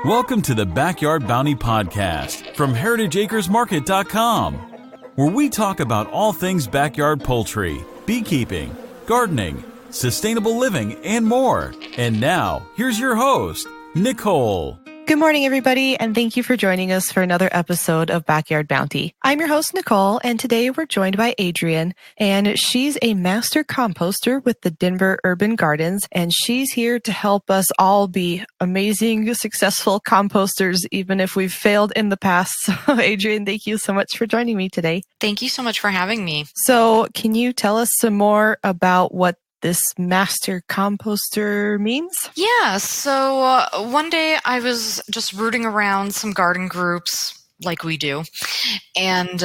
Welcome to the Backyard Bounty Podcast from heritageacresmarket.com, where we talk about all things backyard poultry, beekeeping, gardening, sustainable living, and more. And now, here's your host, Nicole. Good morning, everybody, and thank you for joining us for another episode of Backyard Bounty. I'm your host, Nicole, and today we're joined by Adrienne, and she's a master composter with the Denver Urban Gardens, and she's here to help us all be amazing, successful composters, even if we've failed in the past. So, Adrienne, thank you so much for joining me today. Thank you so much for having me. So, can you tell us some more about what this master composter means? Yeah, so one day I was just rooting around some garden groups like we do, and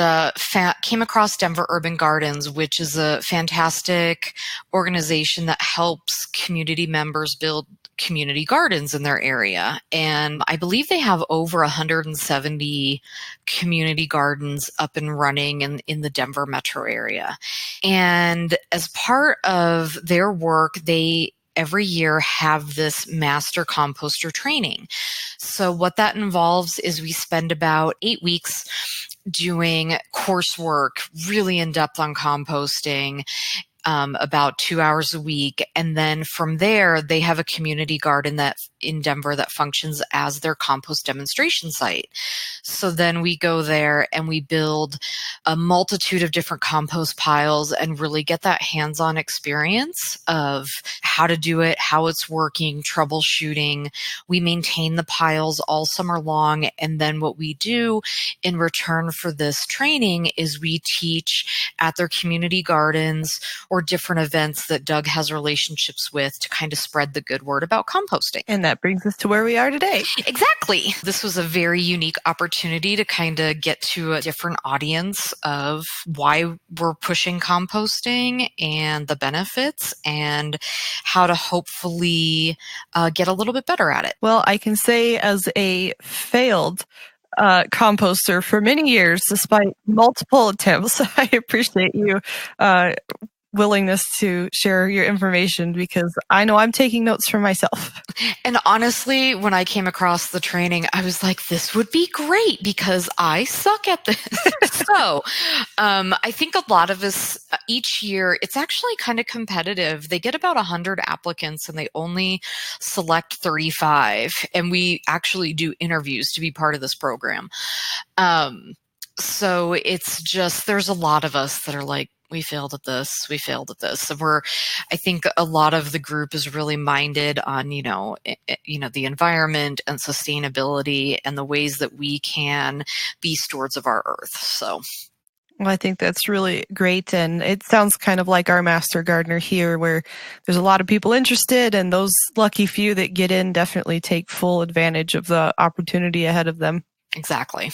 came across Denver Urban Gardens, which is a fantastic organization that helps community members build community gardens in their area. And I believe they have over 170 community gardens up and running in the Denver metro area. And as part of their work, they every year have this Master Composter Training. So what that involves is we spend about 8 weeks doing coursework, really in depth on composting, about 2 hours a week. And then from there, they have a community garden that in Denver that functions as their compost demonstration site. So then we go there and we build a multitude of different compost piles and really get that hands-on experience of how to do it, how it's working, troubleshooting. We maintain the piles all summer long. And then what we do in return for this training is we teach at their community gardens or different events that Doug has relationships with to kind of spread the good word about composting. And that brings us to where we are today. Exactly. This was a very unique opportunity to kind of get to a different audience of why we're pushing composting and the benefits and how to hopefully get a little bit better at it. Well, I can say as a failed composter for many years, despite multiple attempts, I appreciate you willingness to share your information because I know I'm taking notes for myself. And honestly, when I came across the training, I was like, this would be great because I suck at this. So I think a lot of us each year, it's actually kind of competitive. They get about 100 applicants and they only select 35. And we actually do interviews to be part of this program. So it's just, there's a lot of us that are like, we failed at this. So I think a lot of the group is really minded on, the environment and sustainability and the ways that we can be stewards of our earth. So. Well, I think that's really great. And it sounds kind of like our Master Gardener here, where there's a lot of people interested, and those lucky few that get in definitely take full advantage of the opportunity ahead of them. Exactly.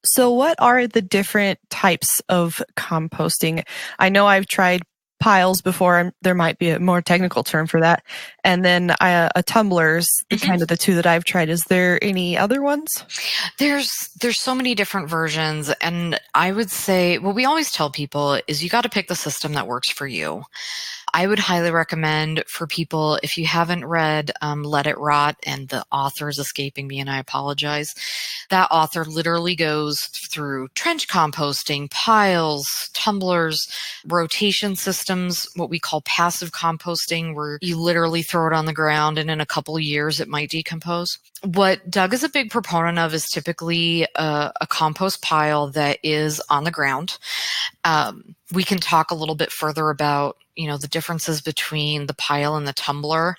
So what are the different types of composting? I know I've tried piles before. There might be a more technical term for that. And then tumblers, kind of the two that I've tried. Is there any other ones? There's so many different versions. And I would say what we always tell people is you got to pick the system that works for you. I would highly recommend for people, if you haven't read Let It Rot, and the author is escaping me and I apologize, that author literally goes through trench composting, piles, tumblers, rotation systems, what we call passive composting, where you literally throw it on the ground and in a couple of years it might decompose. What Doug is a big proponent of is typically a compost pile that is on the ground. We can talk a little bit further about the differences between the pile and the tumbler.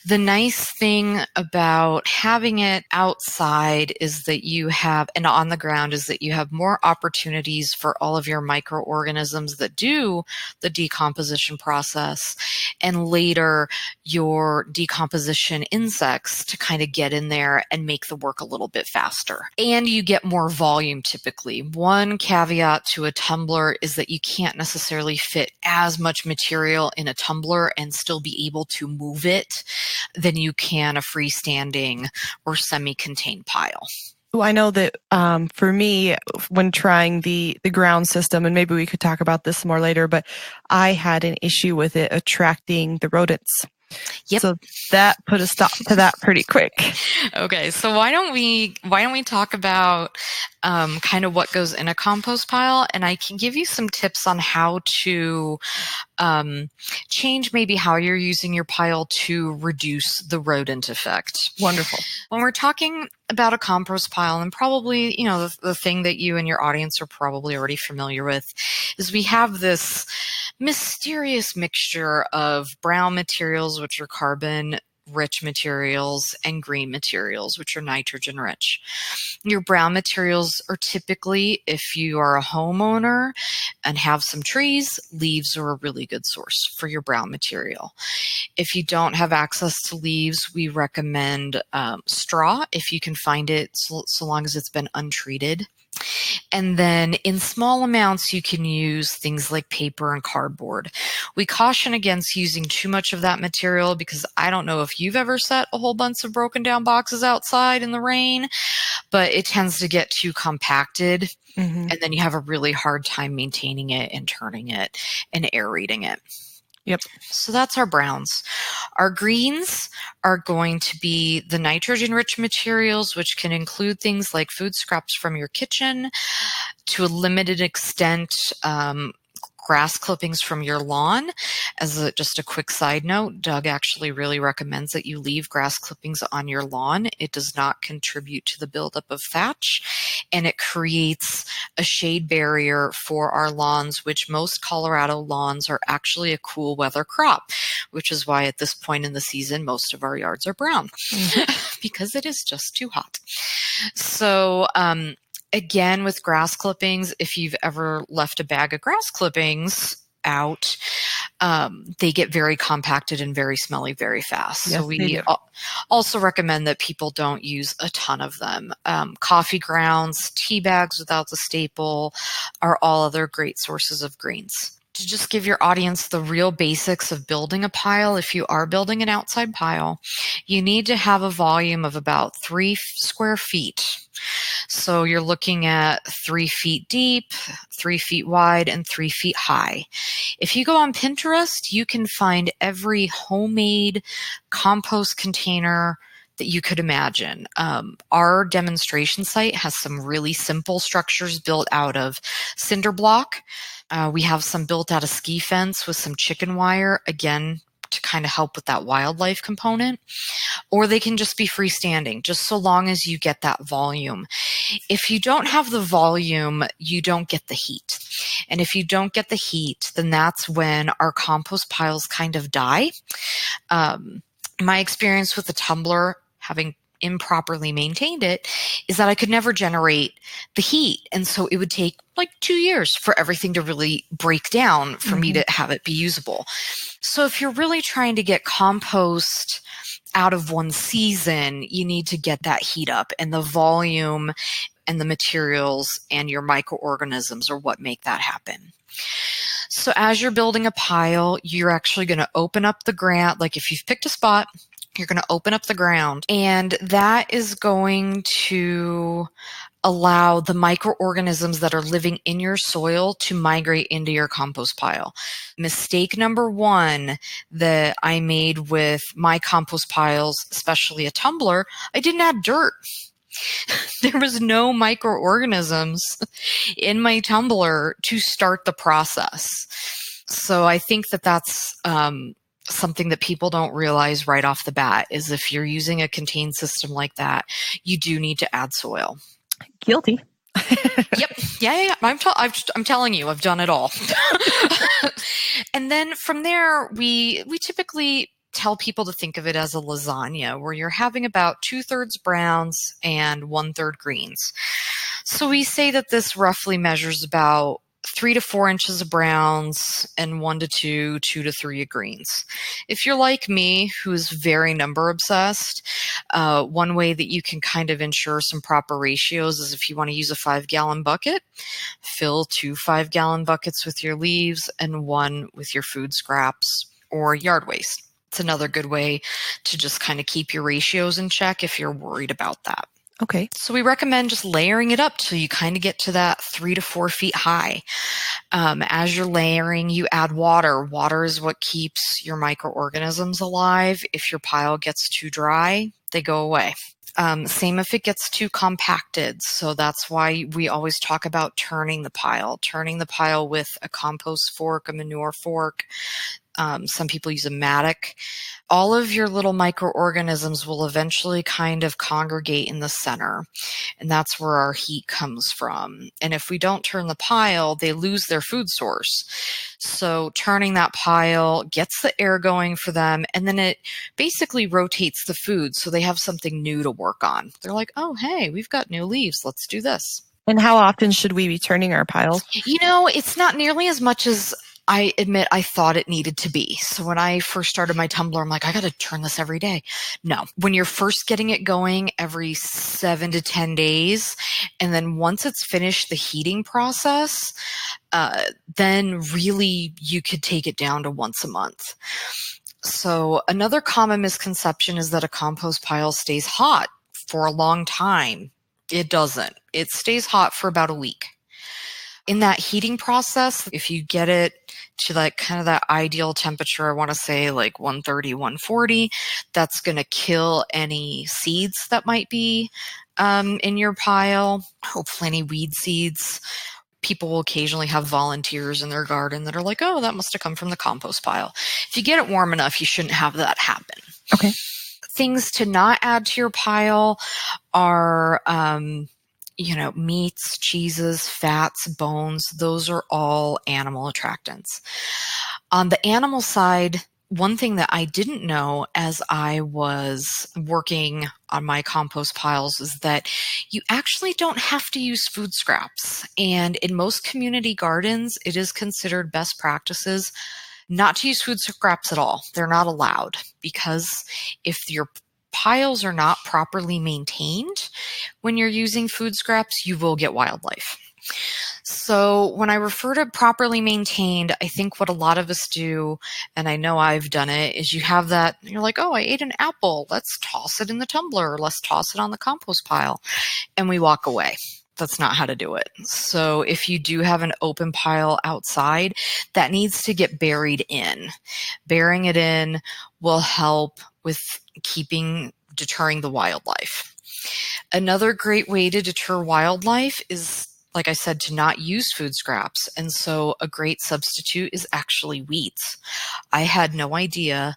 The nice thing about having it outside is that you have, and on the ground, is that you have more opportunities for all of your microorganisms that do the decomposition process, and later your decomposition insects to kind of get in there and make the work a little bit faster. And you get more volume typically. One caveat to a tumbler is that you can't necessarily fit as much material in a tumbler and still be able to move it than you can a freestanding or semi-contained pile. Well, I know that for me, when trying the ground system, and maybe we could talk about this more later, but I had an issue with it attracting the rodents. Yep. So that put a stop to that pretty quick. Okay, so why don't we talk about kind of what goes in a compost pile, and I can give you some tips on how to change maybe how you're using your pile to reduce the rodent effect. Wonderful. When we're talking about a compost pile, and probably, the thing that you and your audience are probably already familiar with, is we have this mysterious mixture of brown materials, which are carbon rich materials, and green materials, which are nitrogen rich. Your brown materials are typically, if you are a homeowner and have some trees, leaves are a really good source for your brown material. If you don't have access to leaves, we recommend straw if you can find it, so long as it's been untreated. And then in small amounts, you can use things like paper and cardboard. We caution against using too much of that material because I don't know if you've ever set a whole bunch of broken down boxes outside in the rain, but it tends to get too compacted. And then you have a really hard time maintaining it and turning it and aerating it. Yep. So that's our browns. Our greens are going to be the nitrogen-rich materials, which can include things like food scraps from your kitchen, to a limited extent, grass clippings from your lawn. As just a quick side note, Doug actually really recommends that you leave grass clippings on your lawn. It does not contribute to the buildup of thatch, and it creates a shade barrier for our lawns, which most Colorado lawns are actually a cool weather crop, which is why at this point in the season, most of our yards are brown because it is just too hot. So, again, with grass clippings, if you've ever left a bag of grass clippings out, they get very compacted and very smelly very fast. Yes, so we also recommend that people don't use a ton of them. Coffee grounds, tea bags without the staple are all other great sources of greens. To just give your audience the real basics of building a pile, if you are building an outside pile, you need to have a volume of about 3 square feet. So you're looking at 3 feet deep, 3 feet wide, and 3 feet high. If you go on Pinterest, you can find every homemade compost container that you could imagine. Our demonstration site has some really simple structures built out of cinder block. We have some built out of ski fence with some chicken wire, again, to kind of help with that wildlife component. Or they can just be freestanding, just so long as you get that volume. If you don't have the volume, you don't get the heat. And if you don't get the heat, then that's when our compost piles kind of die. My experience with the tumbler, having improperly maintained it, is that I could never generate the heat. And so it would take like 2 years for everything to really break down for me to have it be usable. So if you're really trying to get compost out of one season, you need to get that heat up, and the volume and the materials and your microorganisms are what make that happen. So as you're building a pile, you're actually going to open up the ground. Like if you've picked a spot, you're going to open up the ground, and that is going to allow the microorganisms that are living in your soil to migrate into your compost pile. Mistake number one that I made with my compost piles, especially a tumbler, I didn't add dirt. There was no microorganisms in my tumbler to start the process. So I think that that's something that people don't realize right off the bat, is if you're using a contained system like that, you do need to add soil. Guilty. Yep. Yeah. I'm telling you, I've done it all. And then from there, we typically tell people to think of it as a lasagna, where you're having about 2/3 browns and 1/3 greens. So we say that this roughly measures about 3 to 4 inches of browns and 1 to 2, 2 to 3 of greens. If you're like me, who is very number obsessed, one way that you can kind of ensure some proper ratios is if you want to use a 5-gallon bucket, fill 2 5-gallon buckets with your leaves and 1 with your food scraps or yard waste. It's another good way to just kind of keep your ratios in check if you're worried about that. Okay. So we recommend just layering it up till you kind of get to that 3 to 4 feet high. As you're layering, you add water. Water is what keeps your microorganisms alive. If your pile gets too dry, they go away. Same if it gets too compacted. So that's why we always talk about turning the pile with a compost fork, a manure fork. Some people use a mattock. All of your little microorganisms will eventually kind of congregate in the center, and that's where our heat comes from. And if we don't turn the pile, they lose their food source. So turning that pile gets the air going for them, and then it basically rotates the food so they have something new to work on. They're like, oh, hey, we've got new leaves. Let's do this. And how often should we be turning our piles? It's not nearly as much as I admit I thought it needed to be. So when I first started my Tumbler, I'm like, I got to turn this every day. No, when you're first getting it going, every 7 to 10 days. And then once it's finished the heating process, then really you could take it down to once a month. So another common misconception is that a compost pile stays hot for a long time. It doesn't. It stays hot for about a week. In that heating process, if you get it to like kind of that ideal temperature, I want to say like 130, 140, that's going to kill any seeds that might be in your pile, hopefully any weed seeds. People will occasionally have volunteers in their garden that are like, oh, that must have come from the compost pile. If you get it warm enough, you shouldn't have that happen. Okay. Things to not add to your pile are meats, cheeses, fats, bones. Those are all animal attractants. On the animal side, one thing that I didn't know as I was working on my compost piles is that you actually don't have to use food scraps. And in most community gardens, it is considered best practices not to use food scraps at all. They're not allowed, because if your piles are not properly maintained when you're using food scraps, you will get wildlife. So when I refer to properly maintained, I think what a lot of us do, and I know I've done it, is you have that, you're like, oh, I ate an apple. Let's toss it in the tumbler. Let's toss it on the compost pile. And we walk away. That's not how to do it. So if you do have an open pile outside, that needs to get buried in. Burying it in will help with deterring the wildlife. Another great way to deter wildlife is, like I said, to not use food scraps. And so a great substitute is actually weeds. I had no idea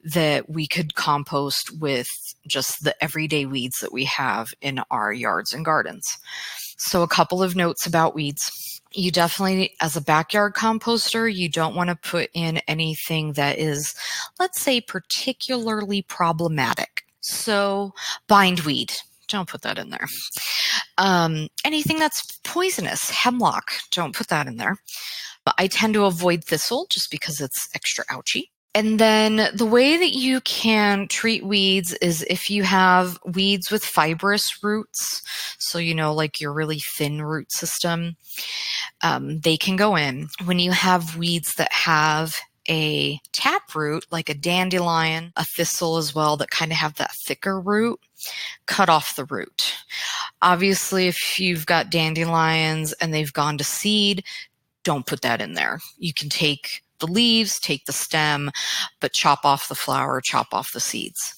that we could compost with just the everyday weeds that we have in our yards and gardens. So a couple of notes about weeds. You definitely, as a backyard composter, you don't want to put in anything that is, let's say, particularly problematic. So bindweed, don't put that in there. Anything that's poisonous, hemlock, don't put that in there. I tend to avoid thistle just because it's extra ouchy. And then the way that you can treat weeds is if you have weeds with fibrous roots, so like your really thin root system, they can go in. When you have weeds that have a taproot, like a dandelion, a thistle as well, that kind of have that thicker root, cut off the root. Obviously, if you've got dandelions and they've gone to seed, don't put that in there. You can take the leaves, take the stem, but chop off the flower, chop off the seeds.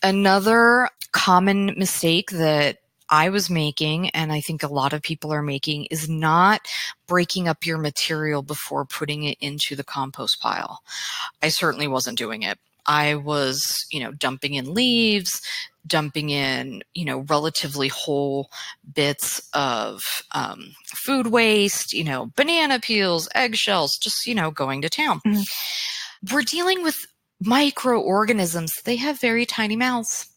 Another common mistake that I was making, and I think a lot of people are making, is not breaking up your material before putting it into the compost pile. I certainly wasn't doing it. I was, dumping in leaves, dumping in, relatively whole bits of food waste, banana peels, eggshells, just, going to town. Mm-hmm. We're dealing with microorganisms. They have very tiny mouths.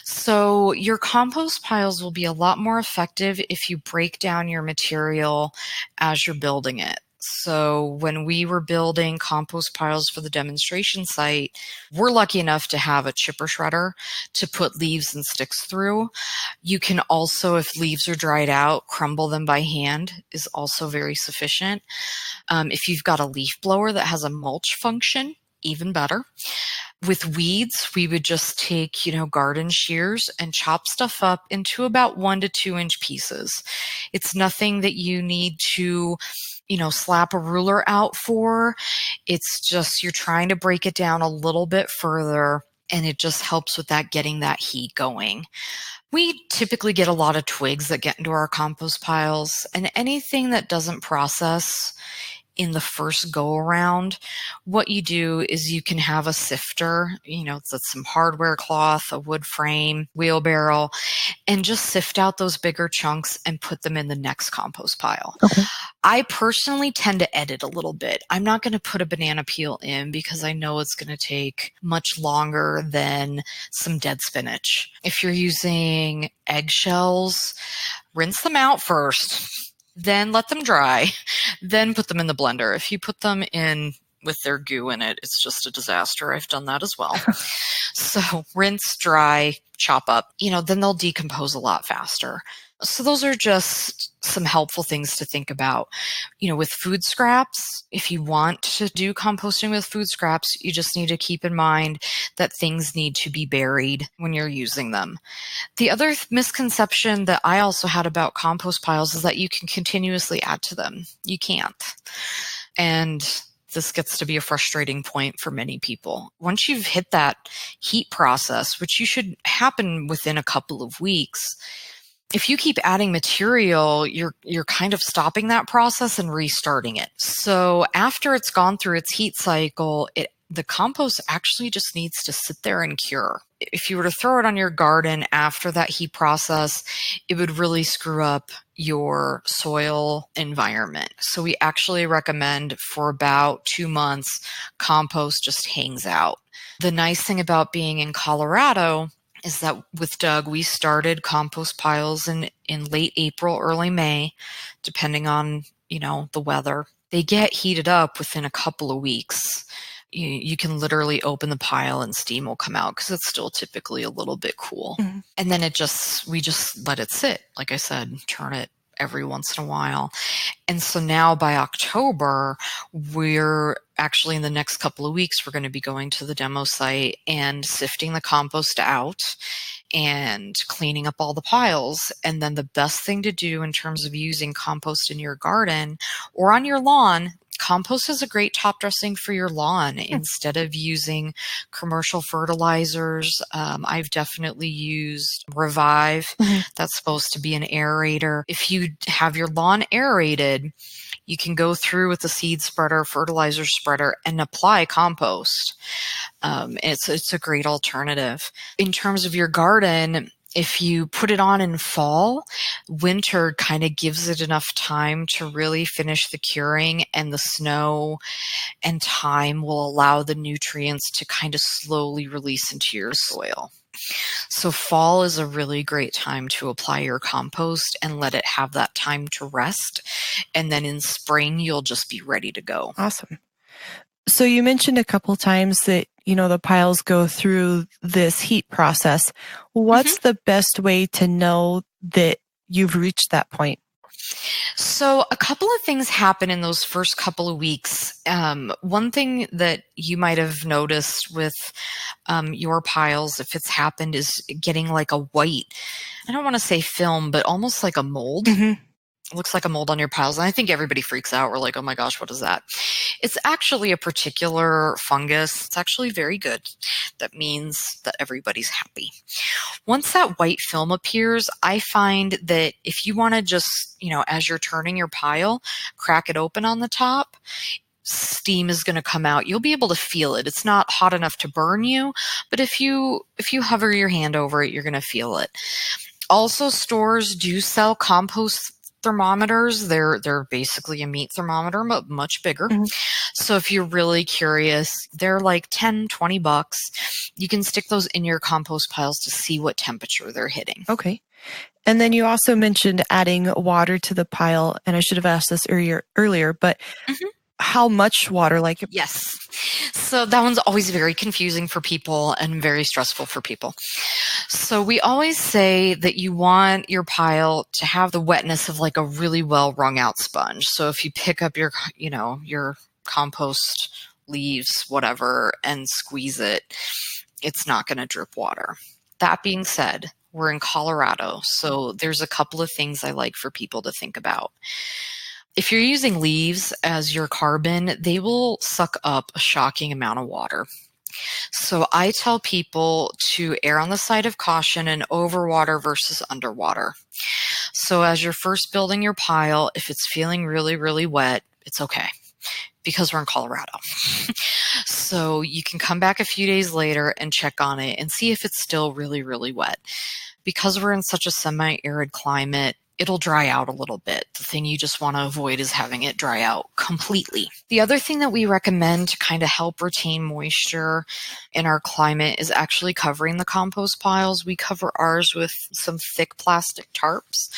So your compost piles will be a lot more effective if you break down your material as you're building it. So when we were building compost piles for the demonstration site, we're lucky enough to have a chipper shredder to put leaves and sticks through. You can also, if leaves are dried out, crumble them by hand is also very sufficient. If you've got a leaf blower that has a mulch function, even better. With weeds, we would just take, garden shears and chop stuff up into about 1 to 2 inch pieces. It's nothing that you need to, slap a ruler out for. It's just you're trying to break it down a little bit further, and it just helps with that, getting that heat going. We typically get a lot of twigs that get into our compost piles, and anything that doesn't process in the first go around, what you do is you can have a sifter, that's some hardware cloth, a wood frame, wheelbarrow, and just sift out those bigger chunks and put them in the next compost pile. Okay. I personally tend to edit a little bit. I'm not going to put a banana peel in because I know it's going to take much longer than some dead spinach. If you're using eggshells, rinse them out first. Then let them dry, then put them in the blender. If you put them in with their goo in it, it's just a disaster. I've done that as well. So rinse, dry, chop up, then they'll decompose a lot faster. So those are just some helpful things to think about. With food scraps, if you want to do composting with food scraps, you just need to keep in mind that things need to be buried when you're using them. The other misconception that I also had about compost piles is that you can continuously add to them. You can't. And this gets to be a frustrating point for many people. Once you've hit that heat process, which you should happen within a couple of weeks, if you keep adding material, you're kind of stopping that process and restarting it. So after it's gone through its heat cycle, the compost actually just needs to sit there and cure. If you were to throw it on your garden after that heat process, it would really screw up your soil environment. So we actually recommend for about 2 months, compost just hangs out. The nice thing about being in Colorado is that with Doug, we started compost piles in late April, early May, depending on, the weather. They get heated up within a couple of weeks. You can literally open the pile and steam will come out because it's still typically a little bit cool. Mm-hmm. And then we just let it sit. Like I said, turn it every once in a while. And so now by October, we're actually in the next couple of weeks, we're going to be going to the demo site and sifting the compost out and cleaning up all the piles. And then the best thing to do in terms of using compost in your garden or on your lawn, compost is a great top dressing for your lawn instead of using commercial fertilizers. I've definitely used Revive. Mm-hmm. That's supposed to be an aerator. If you have your lawn aerated, you can go through with the seed spreader, fertilizer spreader, and apply compost. It's a great alternative. In terms of your garden, if you put it on in fall, winter kind of gives it enough time to really finish the curing, and the snow and time will allow the nutrients to kind of slowly release into your soil. So fall is a really great time to apply your compost and let it have that time to rest. And then in spring, you'll just be ready to go. Awesome. So you mentioned a couple times that, the piles go through this heat process. What's the best way to know that you've reached that point? So a couple of things happen in those first couple of weeks. One thing that you might have noticed with your piles, if it's happened, is getting like a white, I don't want to say film, but almost like a mold. Mm-hmm. It looks like a mold on your piles. And I think everybody freaks out. We're like, oh my gosh, what is that? It's actually a particular fungus. It's actually very good. That means that everybody's happy. Once that white film appears, I find that if you want to just, as you're turning your pile, crack it open on the top, steam is going to come out. You'll be able to feel it. It's not hot enough to burn you, but if you hover your hand over it, you're going to feel it. Also, stores do sell compost thermometers. They're basically a meat thermometer, but much bigger. Mm-hmm. So if you're really curious, they're like $10-$20. You can stick those in your compost piles to see what temperature they're hitting. Okay. And then you also mentioned adding water to the pile, and I should have asked this earlier, but how much water? Yes. So that one's always very confusing for people and very stressful for people. So we always say that you want your pile to have the wetness of like a really well wrung out sponge. So if you pick up your compost leaves, whatever, and squeeze it, it's not going to drip water. That being said, we're in Colorado, so there's a couple of things I like for people to think about. If you're using leaves as your carbon, they will suck up a shocking amount of water. So I tell people to err on the side of caution and overwater versus underwater. So as you're first building your pile, if it's feeling really, really wet, it's okay because we're in Colorado. So you can come back a few days later and check on it and see if it's still really, really wet. Because we're in such a semi-arid climate, it'll dry out a little bit. The thing you just want to avoid is having it dry out completely. The other thing that we recommend to kind of help retain moisture in our climate is actually covering the compost piles. We cover ours with some thick plastic tarps.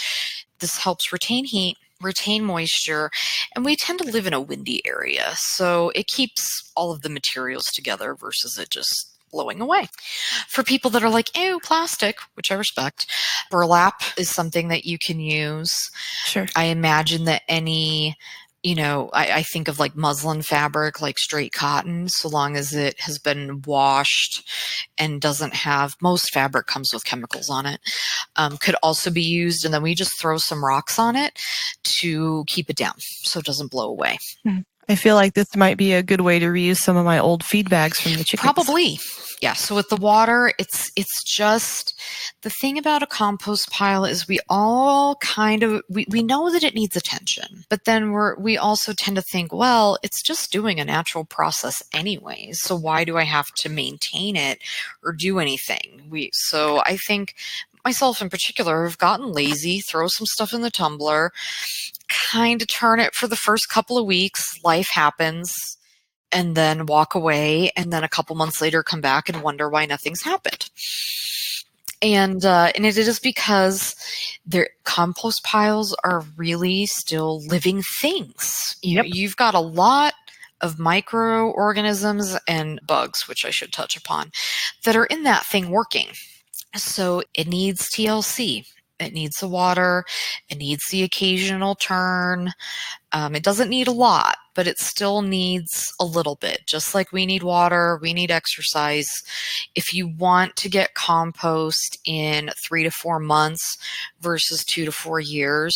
This helps retain heat, retain moisture, and we tend to live in a windy area, so it keeps all of the materials together versus it just blowing away. For people that are like, ew, plastic, which I respect, burlap is something that you can use. Sure. I imagine that any, I think of like muslin fabric, like straight cotton, so long as it has been washed and doesn't have, most fabric comes with chemicals on it, could also be used. And then we just throw some rocks on it to keep it down so it doesn't blow away. I feel like this might be a good way to reuse some of my old feed bags from the chickens. Probably. Yeah. So with the water, it's just the thing about a compost pile is we all kind of, we know that it needs attention, but then we also tend to think, well, it's just doing a natural process anyways. So why do I have to maintain it or do anything? So I think myself in particular have gotten lazy, throw some stuff in the tumbler, kind of turn it for the first couple of weeks, life happens, and then walk away, and then a couple months later come back and wonder why nothing's happened. And it is because their compost piles are really still living things. You've got a lot of microorganisms and bugs, which I should touch upon, that are in that thing working. So it needs TLC. It needs the water. It needs the occasional turn. It doesn't need a lot, but it still needs a little bit. Just like we need water, we need exercise. If you want to get compost in 3 to 4 months versus 2 to 4 years,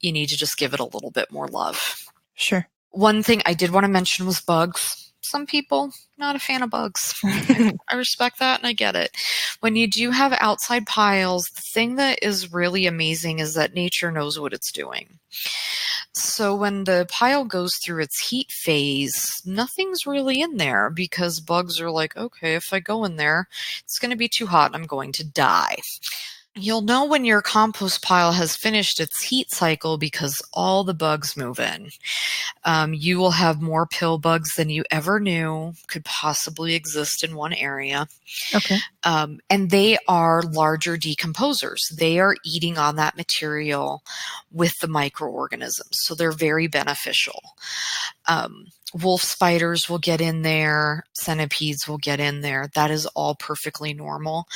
you need to just give it a little bit more love. Sure. One thing I did want to mention was bugs. Some people, not a fan of bugs. I respect that and I get it. When you do have outside piles, the thing that is really amazing is that nature knows what it's doing. So when the pile goes through its heat phase, nothing's really in there because bugs are like, okay, if I go in there, it's going to be too hot. I'm going to die. You'll know when your compost pile has finished its heat cycle because all the bugs move in. You will have more pill bugs than you ever knew could possibly exist in one area. Okay. And they are larger decomposers. They are eating on that material with the microorganisms. So they're very beneficial. Wolf spiders will get in there. Centipedes will get in there. That is all perfectly normal.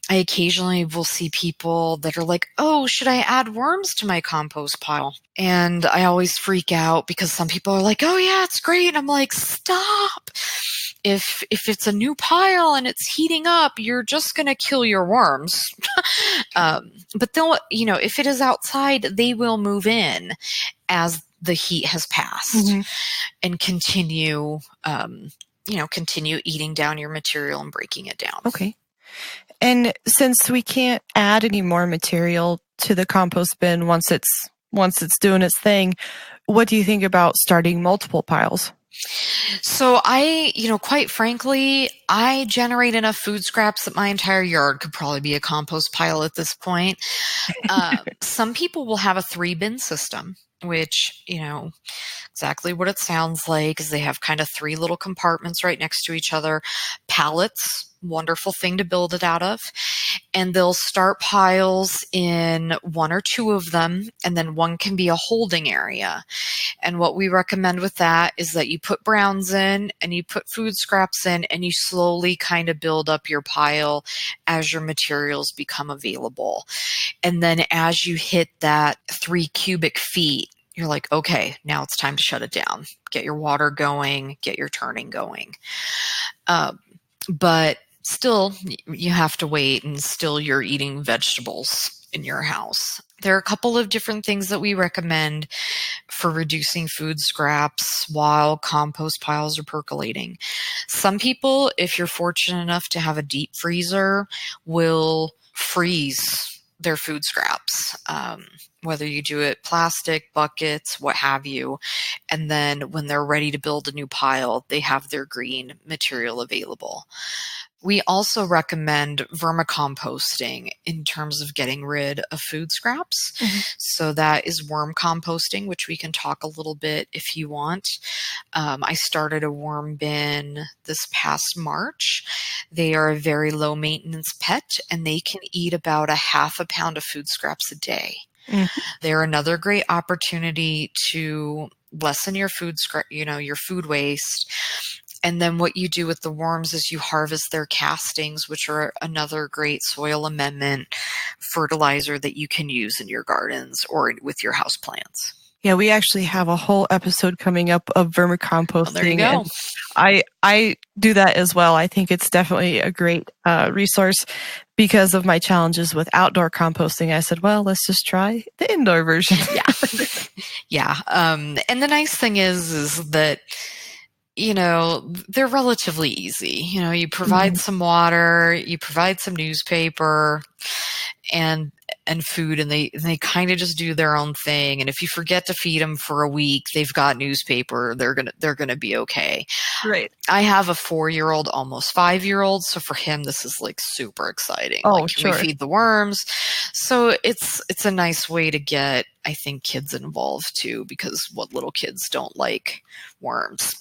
I occasionally will see people that are like, oh, should I add worms to my compost pile? And I always freak out because some people are like, oh yeah, it's great. And I'm like, stop. If it's a new pile and it's heating up, you're just going to kill your worms. But they'll, if it is outside, they will move in as the heat has passed and continue eating down your material and breaking it down. Okay. And since we can't add any more material to the compost bin once it's doing its thing, what do you think about starting multiple piles? So quite frankly, I generate enough food scraps that my entire yard could probably be a compost pile at this point. Some people will have a 3-bin system, which, exactly what it sounds like is they have kind of 3 little compartments right next to each other. Pallets, wonderful thing to build it out of. And they'll start piles in 1 or 2 of them, and then one can be a holding area. And what we recommend with that is that you put browns in and you put food scraps in and you slowly kind of build up your pile as your materials become available. And then as you hit that 3 cubic feet, you're like, okay, now it's time to shut it down. Get your water going, get your turning going. But still you have to wait, and still you're eating vegetables in your house. There are a couple of different things that we recommend for reducing food scraps while compost piles are percolating. Some people, if you're fortunate enough to have a deep freezer, will freeze their food scraps, whether you do it plastic, buckets, what have you. And then when they're ready to build a new pile, they have their green material available. We also recommend vermicomposting in terms of getting rid of food scraps. So that is worm composting, which we can talk a little bit if you want. I started a worm bin this past March. They are a very low maintenance pet, and they can eat about a half a pound of food scraps a day. They're another great opportunity to lessen your food your food waste. And then what you do with the worms is you harvest their castings, which are another great soil amendment fertilizer that you can use in your gardens or with your houseplants. Yeah, we actually have a whole episode coming up of vermicomposting. Oh, there you go. And I do that as well. I think it's definitely a great resource because of my challenges with outdoor composting. I said, well, let's just try the indoor version. Yeah. And the nice thing is that they're relatively easy. You provide some water, you provide some newspaper and food, and they kind of just do their own thing. And if you forget to feed them for a week, they've got newspaper. They're gonna be okay. Right. I have a 4-year-old, almost 5-year-old, so for him this is like super exciting. Oh, like, can we feed the worms? So it's a nice way to get, I think, kids involved too, because what little kids don't like worms?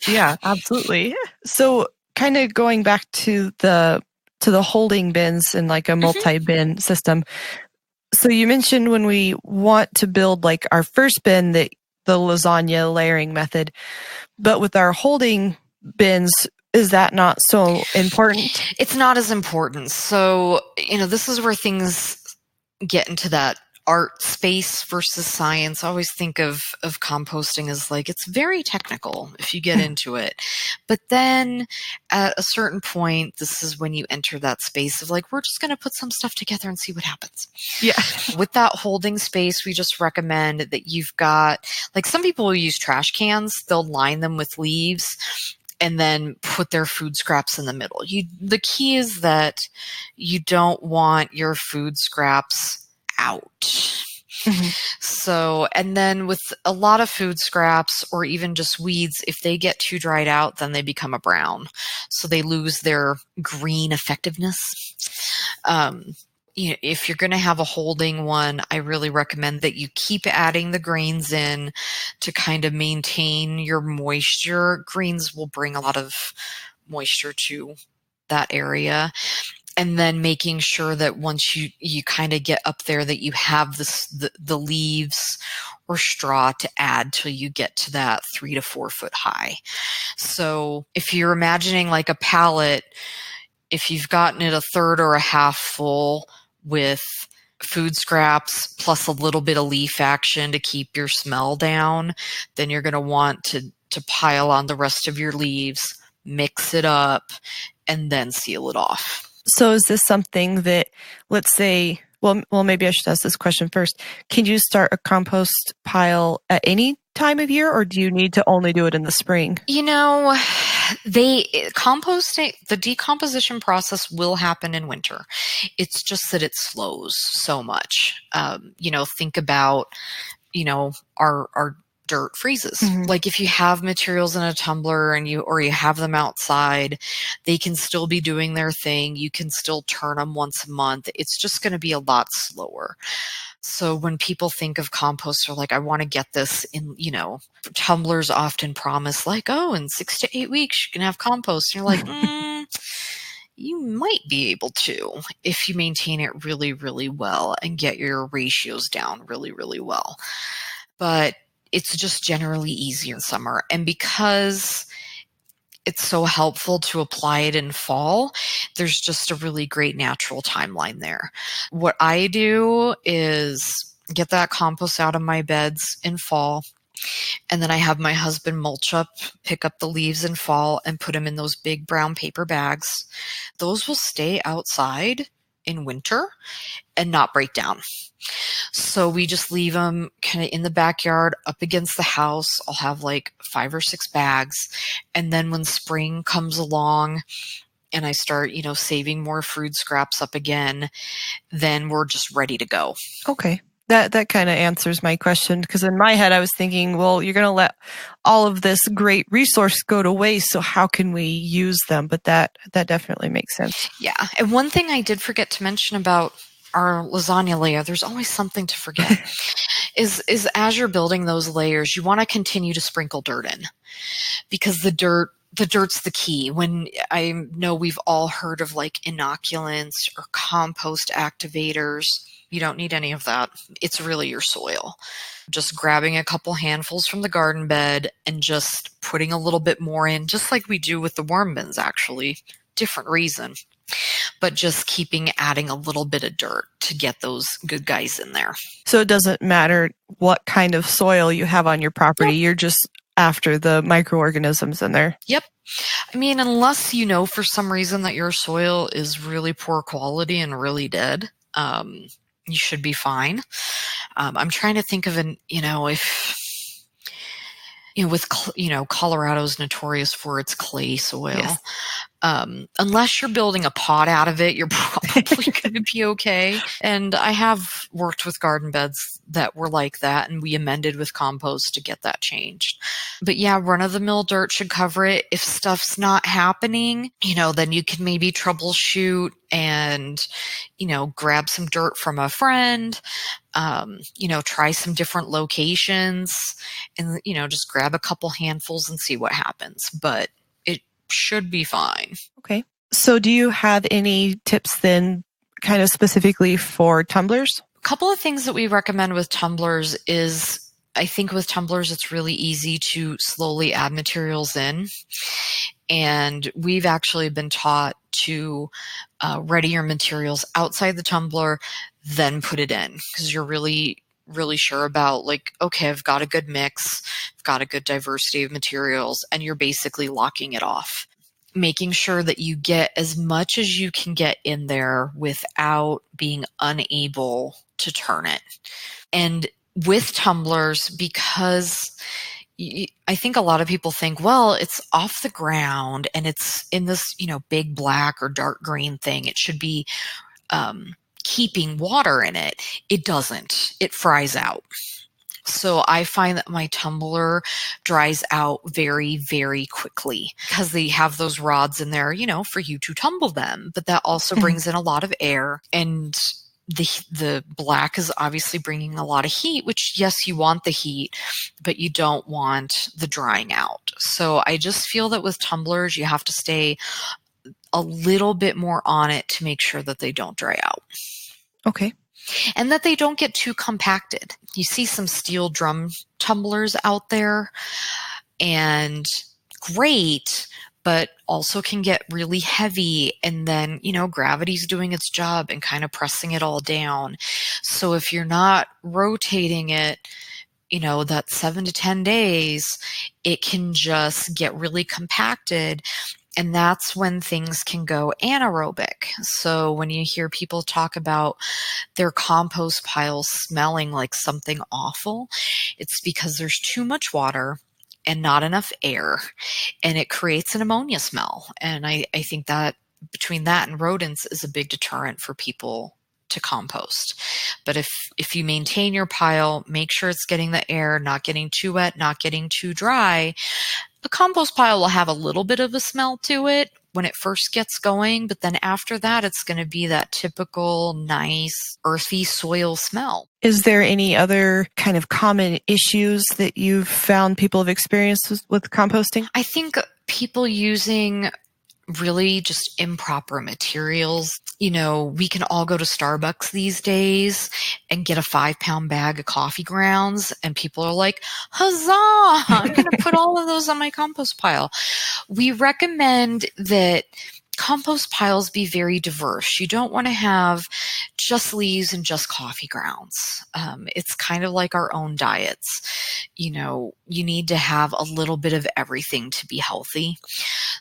Yeah, absolutely. So kind of going back to the holding bins and like a multi-bin system. So you mentioned when we want to build like our first bin, the lasagna layering method, but with our holding bins, is that not so important? It's not as important. So, this is where things get into that art space versus science. I always think of composting as like, it's very technical if you get into it. But then at a certain point, this is when you enter that space of like, we're just going to put some stuff together and see what happens. Yeah. With that holding space, we just recommend that you've got, like, some people will use trash cans. They'll line them with leaves and then put their food scraps in the middle. The key is that you don't want your food scraps out. So, and then with a lot of food scraps or even just weeds, if they get too dried out, then they become a brown. So they lose their green effectiveness. If you're going to have a holding one, I really recommend that you keep adding the greens in to kind of maintain your moisture. Greens will bring a lot of moisture to that area. And then making sure that once you kind of get up there that you have the leaves or straw to add till you get to that 3 to 4 foot high. So if you're imagining like a pallet, if you've gotten it a third or a half full with food scraps plus a little bit of leaf action to keep your smell down, then you're going to want to pile on the rest of your leaves, mix it up, and then seal it off. So is this something that, let's say, well, maybe I should ask this question first. Can you start a compost pile at any time of year, or do you need to only do it in the spring? The decomposition process will happen in winter. It's just that it slows so much. Think about, our dirt freezes. Like if you have materials in a tumbler and you have them outside, they can still be doing their thing. You can still turn them once a month. It's just going to be a lot slower. So when people think of compost, they're like, I want to get this in, tumblers often promise like, oh, in 6 to 8 weeks, you can have compost. And you're like, you might be able to if you maintain it really, really well and get your ratios down really, really well. But it's just generally easier in summer. And because it's so helpful to apply it in fall, there's just a really great natural timeline there. What I do is get that compost out of my beds in fall. And then I have my husband pick up the leaves in fall and put them in those big brown paper bags. Those will stay outside in winter and not break down. So we just leave them kind of in the backyard up against the house. I'll have like 5 or 6 bags. And then when spring comes along and I start, saving more food scraps up again, then we're just ready to go. Okay. That kind of answers my question, because in my head I was thinking, well, you're going to let all of this great resource go to waste, so how can we use them? But that definitely makes sense. Yeah. And one thing I did forget to mention about our lasagna layer, there's always something to forget, is as you're building those layers, you want to continue to sprinkle dirt in, because the dirt's the key. When I know we've all heard of like inoculants or compost activators, you don't need any of that. It's really your soil. Just grabbing a couple handfuls from the garden bed and just putting a little bit more in, just like we do with the worm bins, actually. Different reason. But just adding a little bit of dirt to get those good guys in there. So it doesn't matter what kind of soil you have on your property. Yep. You're just after the microorganisms in there. Yep. I mean, unless you know for some reason that your soil is really poor quality and really dead, you should be fine. I'm trying to think of Colorado's notorious for its clay soil. Yes. Unless you're building a pot out of it, you're probably going to be okay. And I have worked with garden beds that were like that, and we amended with compost to get that changed. But yeah, run-of-the-mill dirt should cover it. If stuff's not happening, then you can maybe troubleshoot and, grab some dirt from a friend, try some different locations and, just grab a couple handfuls and see what happens. But should be fine. Okay. So do you have any tips then kind of specifically for tumblers? A couple of things that we recommend with tumblers is, I think with tumblers, it's really easy to slowly add materials in. And we've actually been taught to ready your materials outside the tumbler, then put it in, because you're really sure about like, okay, I've got a good mix, I've got a good diversity of materials, and you're basically locking it off, making sure that you get as much as you can get in there without being unable to turn it. And with tumblers, because I think a lot of people think, well, it's off the ground and it's in this, big black or dark green thing, it should be keeping water in it. It doesn't. It fries out. So I find that my tumbler dries out very, very quickly because they have those rods in there, for you to tumble them. But that also brings in a lot of air, and the black is obviously bringing a lot of heat, which, yes, you want the heat, but you don't want the drying out. So I just feel that with tumblers, you have to stay a little bit more on it to make sure that they don't dry out. Okay. And that they don't get too compacted. You see some steel drum tumblers out there, and great, but also can get really heavy. And then, gravity's doing its job and kind of pressing it all down. So if you're not rotating it, that 7 to 10 days, it can just get really compacted. And that's when things can go anaerobic. So when you hear people talk about their compost piles smelling like something awful, it's because there's too much water and not enough air, and it creates an ammonia smell. And I think that between that and rodents is a big deterrent for people to compost. But if you maintain your pile, make sure it's getting the air, not getting too wet, not getting too dry, a compost pile will have a little bit of a smell to it when it first gets going, but then after that, it's going to be that typical nice earthy soil smell. Is there any other kind of common issues that you've found people have experienced with composting? I think people using really just improper materials. We can all go to Starbucks these days and get a 5-pound bag of coffee grounds, and people are like, huzzah, I'm going to put all of those on my compost pile. We recommend that compost piles be very diverse. You don't want to have just leaves and just coffee grounds. It's kind of like our own diets. You need to have a little bit of everything to be healthy.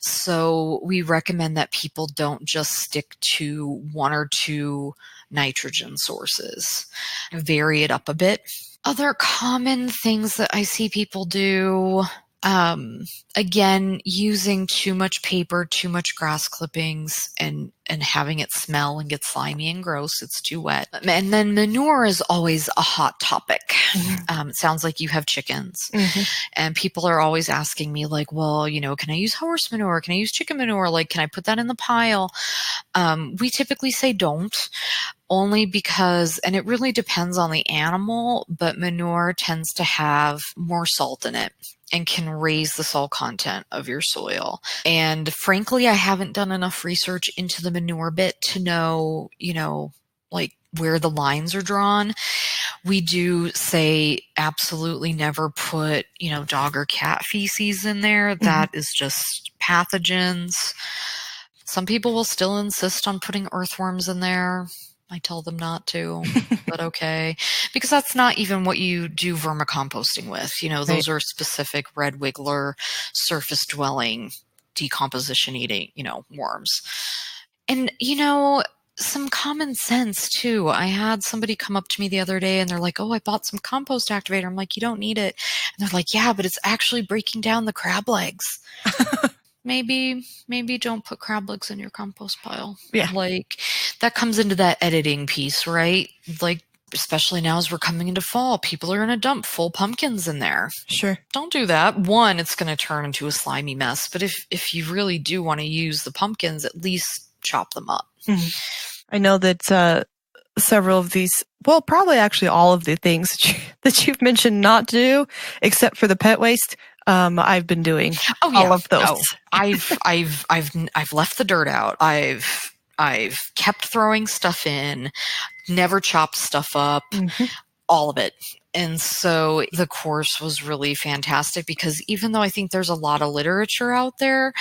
So we recommend that people don't just stick to one or two nitrogen sources. Vary it up a bit. Other common things that I see people do, again, using too much paper, too much grass clippings, and having it smell and get slimy and gross. It's too wet. And then manure is always a hot topic. Mm-hmm. It sounds like you have chickens. Mm-hmm. And people are always asking me like, well, can I use horse manure? Can I use chicken manure? Like, can I put that in the pile? We typically say don't. Only because, and it really depends on the animal, but manure tends to have more salt in it and can raise the salt content of your soil. And frankly, I haven't done enough research into the manure bit to know, like where the lines are drawn. We do say absolutely never put, dog or cat feces in there. Mm-hmm. That is just pathogens. Some people will still insist on putting earthworms in there. I tell them not to, but okay. Because that's not even what you do vermicomposting with. Those are specific red wiggler, surface dwelling, decomposition eating, worms. And, some common sense too. I had somebody come up to me the other day and they're like, oh, I bought some compost activator. I'm like, you don't need it. And they're like, yeah, but it's actually breaking down the crab legs. Maybe don't put crab legs in your compost pile. Yeah. Like that comes into that editing piece, right? Like, especially now as we're coming into fall, people are going to dump full pumpkins in there. Sure. Don't do that. One, it's going to turn into a slimy mess. But if you really do want to use the pumpkins, at least chop them up. Mm-hmm. I know that several of these, well, probably actually all of the things that you've mentioned not to do, except for the pet waste, I've been doing all of those. Oh, I've left the dirt out. I've kept throwing stuff in, never chopped stuff up, mm-hmm. all of it. And so the course was really fantastic because even though I think there's a lot of literature out there,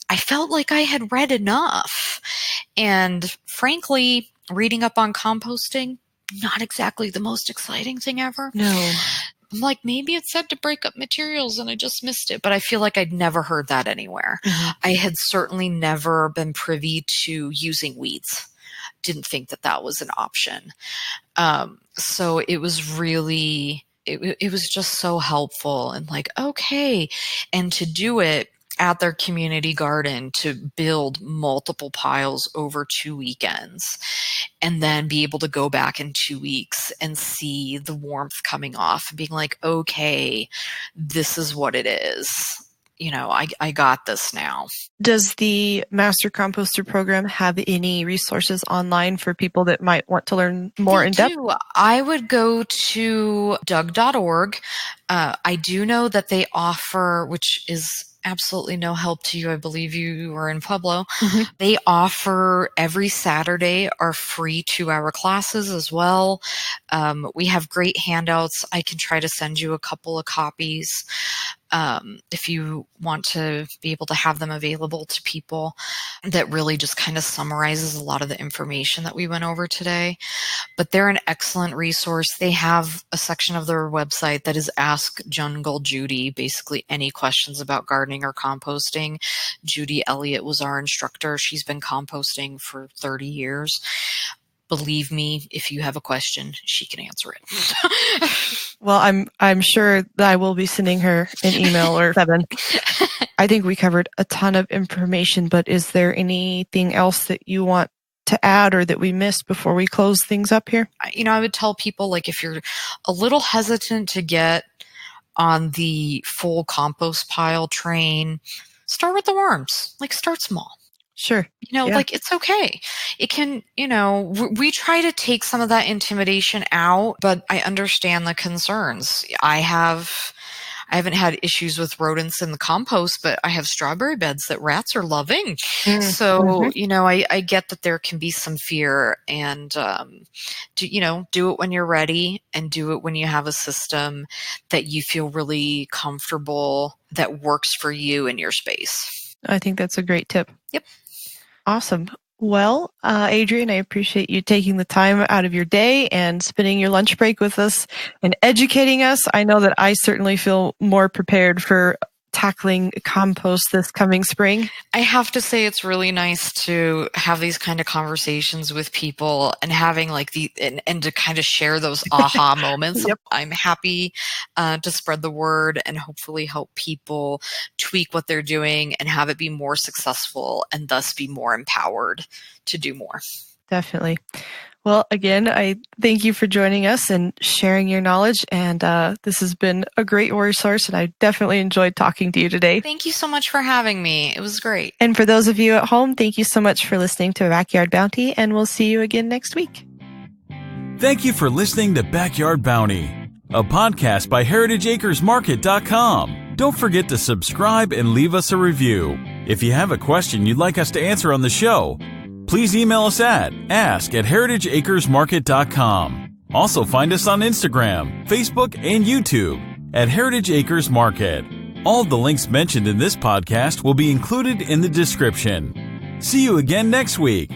I felt like I had read enough. And frankly, reading up on composting, not exactly the most exciting thing ever. No. I'm like, maybe it said to break up materials and I just missed it. But I feel like I'd never heard that anywhere. Mm-hmm. I had certainly never been privy to using weeds. Didn't think that was an option. So it was really, it was just so helpful and like, okay. And to do it at their community garden, to build multiple piles over 2 weekends and then be able to go back in 2 weeks and see the warmth coming off and being like, okay, this is what it is. I got this now. Does the Master Composter program have any resources online for people that might want to learn more in depth? I would go to doug.org. I do know that they offer, which is absolutely no help to you. I believe you are in Pueblo. Mm-hmm. They offer every Saturday our free 2-hour classes as well. We have great handouts. I can try to send you a couple of copies if you want to be able to have them available to people. That really just kind of summarizes a lot of the information that we went over today. But they're an excellent resource. They have a section of their website that is Ask Jungle Judy, basically any questions about gardening or composting. Judy Elliott was our instructor. She's been composting for 30 years. Believe me, if you have a question, she can answer it. Well, I'm sure that I will be sending her an email or 7. I think we covered a ton of information, but is there anything else that you want to add or that we missed before we close things up here? I would tell people, like, if you're a little hesitant to get on the full compost pile train, start with the worms. Like, start small. Sure. Like, it's okay. It can, we try to take some of that intimidation out, but I understand the concerns. I haven't had issues with rodents in the compost, but I have strawberry beds that rats are loving. Mm-hmm. So, I get that there can be some fear, and, do it when you're ready and do it when you have a system that you feel really comfortable that works for you in your space. I think that's a great tip. Yep. Awesome. Well, Adrienne, I appreciate you taking the time out of your day and spending your lunch break with us and educating us. I know that I certainly feel more prepared for tackling compost this coming spring. I have to say it's really nice to have these kind of conversations with people and having and to kind of share those aha moments. Yep. I'm happy to spread the word and hopefully help people tweak what they're doing and have it be more successful and thus be more empowered to do more. Definitely. Well, again, I thank you for joining us and sharing your knowledge. And this has been a great resource, and I definitely enjoyed talking to you today. Thank you so much for having me. It was great. And for those of you at home, thank you so much for listening to Backyard Bounty, and we'll see you again next week. Thank you for listening to Backyard Bounty, a podcast by heritageacresmarket.com. Don't forget to subscribe and leave us a review. If you have a question you'd like us to answer on the show, please email us at ask@heritageacresmarket.com. Also find us on Instagram, Facebook, and YouTube at Heritage Acres Market. All the links mentioned in this podcast will be included in the description. See you again next week.